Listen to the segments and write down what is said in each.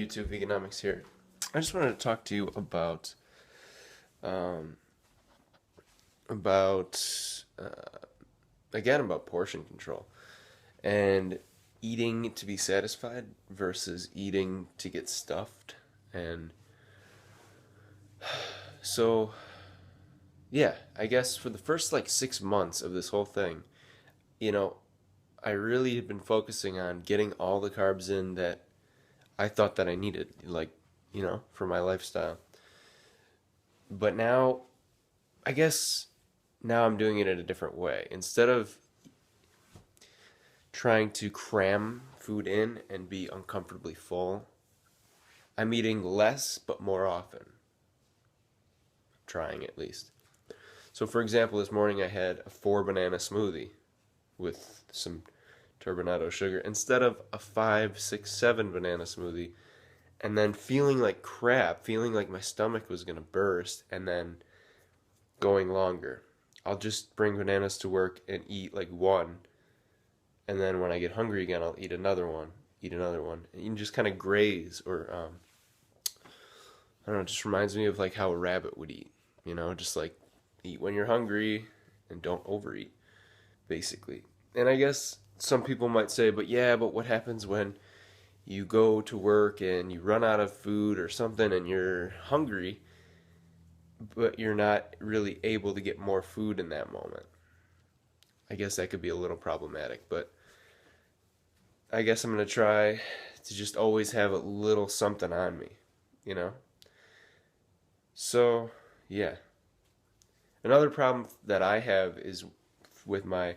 YouTube Veganomics here. I just wanted to talk to you about um, about again about portion control and eating to be satisfied versus eating to get stuffed. And so yeah, I guess for the first like 6 months of this whole thing, you know, I really had been focusing on getting all the carbs in that I thought that I needed, like, for my lifestyle. But now, I guess now I'm doing it in a different way. Instead of trying to cram food in and be uncomfortably full, I'm eating less but more often. Trying at least. So, for example, this morning I had a 4 banana smoothie with some turbinado sugar instead of a 5, 6, 7 banana smoothie, and then feeling like crap, feeling like my stomach was gonna burst, and then going longer. I'll just bring bananas to work and eat like one, and then when I get hungry again, I'll eat another one, and you can just kind of graze, or I don't know. It just reminds me of like how a rabbit would eat. Just like eat when you're hungry and don't overeat, basically. And I guess some people might say, but yeah, but what happens when you go to work and you run out of food or something and you're hungry, but you're not really able to get more food in that moment? I guess that could be a little problematic, but I guess I'm going to try to just always have a little something on me, you know? So, yeah. Another problem that I have is with my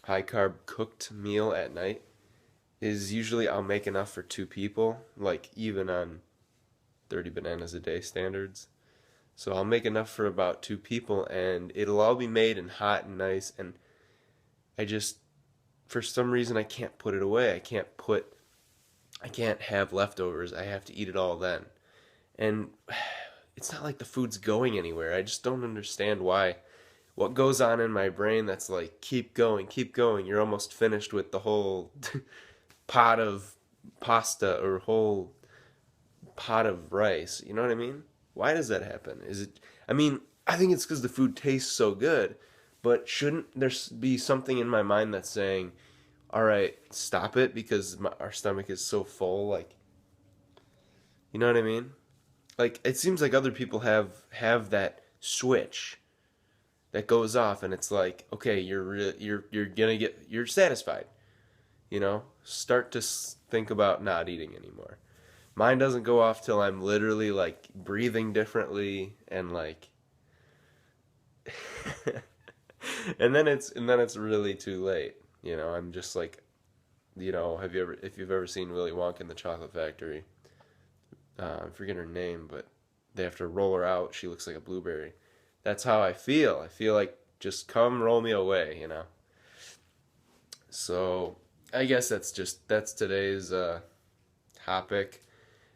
high carb cooked meal at night is usually I'll make enough for 2 people, like even on 30 bananas a day standards. So I'll make enough for about 2 people, and it'll all be made and hot and nice, and I just, for some reason, I can't put it away. I can't have leftovers. I have to eat it all then. And it's not like the food's going anywhere. I just don't understand why. What goes on in my brain that's like, keep going, keep going. You're almost finished with the whole pot of pasta or whole pot of rice. You know what I mean? Why does that happen? I think it's because the food tastes so good, but shouldn't there be something in my mind that's saying, all right, stop it because our stomach is so full? Like, you know what I mean? Like, it seems like other people have that switch that goes off, and it's like, okay, you're satisfied. Start to think about not eating anymore. Mine doesn't go off till I'm literally like breathing differently and like, and then it's really too late. I'm just like, if you've ever seen Willy Wonka in the Chocolate Factory, I forget her name, but they have to roll her out. She looks like a blueberry. That's how I feel. I feel like, just come roll me away. So I guess that's today's topic.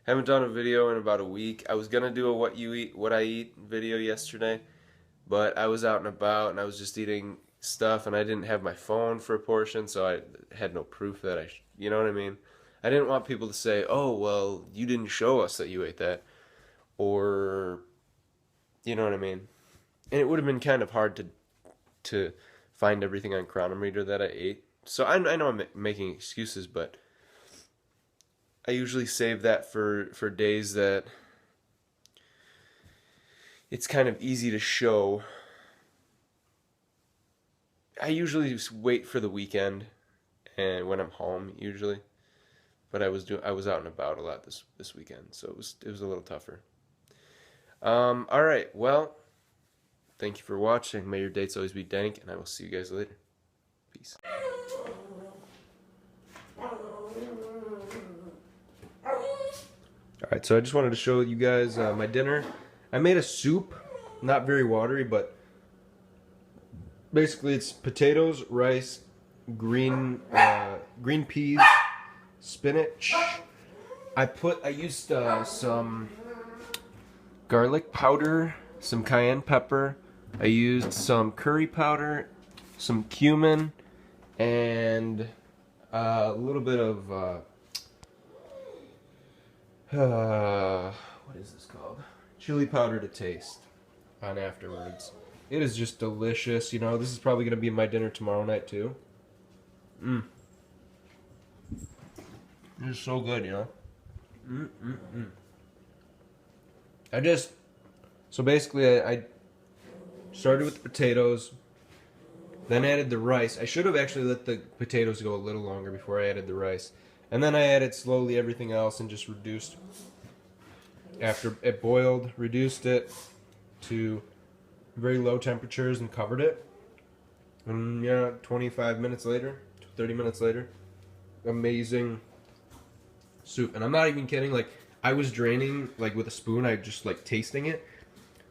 Haven't done a video in about a week. I was gonna do a what I eat video yesterday, but I was out and about and I was just eating stuff, and I didn't have my phone for a portion, so I had no proof that you know what I mean? I didn't want people to say, "Oh, well, you didn't show us that you ate that," or you know what I mean? And it would have been kind of hard to find everything on Cronometer that I ate. So I know I'm making excuses, but I usually save that for days that it's kind of easy to show. I usually just wait for the weekend and when I'm home usually. But I was out and about a lot this weekend, so it was a little tougher. All right, well, thank you for watching. May your dates always be dank, and I will see you guys later. Peace. Alright, so I just wanted to show you guys my dinner. I made a soup, not very watery, but basically it's potatoes, rice, green peas, spinach. I used some garlic powder, some cayenne pepper. I used some curry powder, some cumin, and a little bit of What is this called? Chili powder to taste on afterwards. It is just delicious. You know, this is probably going to be my dinner tomorrow night too. Mmm. It is so good, you know? So basically I started with the potatoes, then added the rice. I should have actually let the potatoes go a little longer before I added the rice. And then I added slowly everything else and just reduced, after it boiled, reduced it to very low temperatures and covered it. And yeah, 25 minutes later, 30 minutes later, amazing soup. And I'm not even kidding, like, I was draining, like, with a spoon, I just, like, tasting it,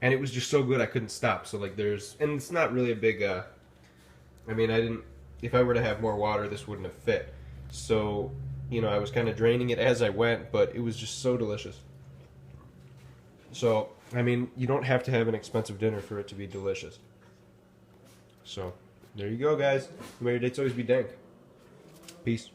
and it was just so good I couldn't stop. So, like, and it's not really a big, I mean, if I were to have more water, this wouldn't have fit. So, you know, I was kind of draining it as I went, but it was just so delicious. So, I mean, you don't have to have an expensive dinner for it to be delicious. So, there you go, guys. May your dates always be dank. Peace.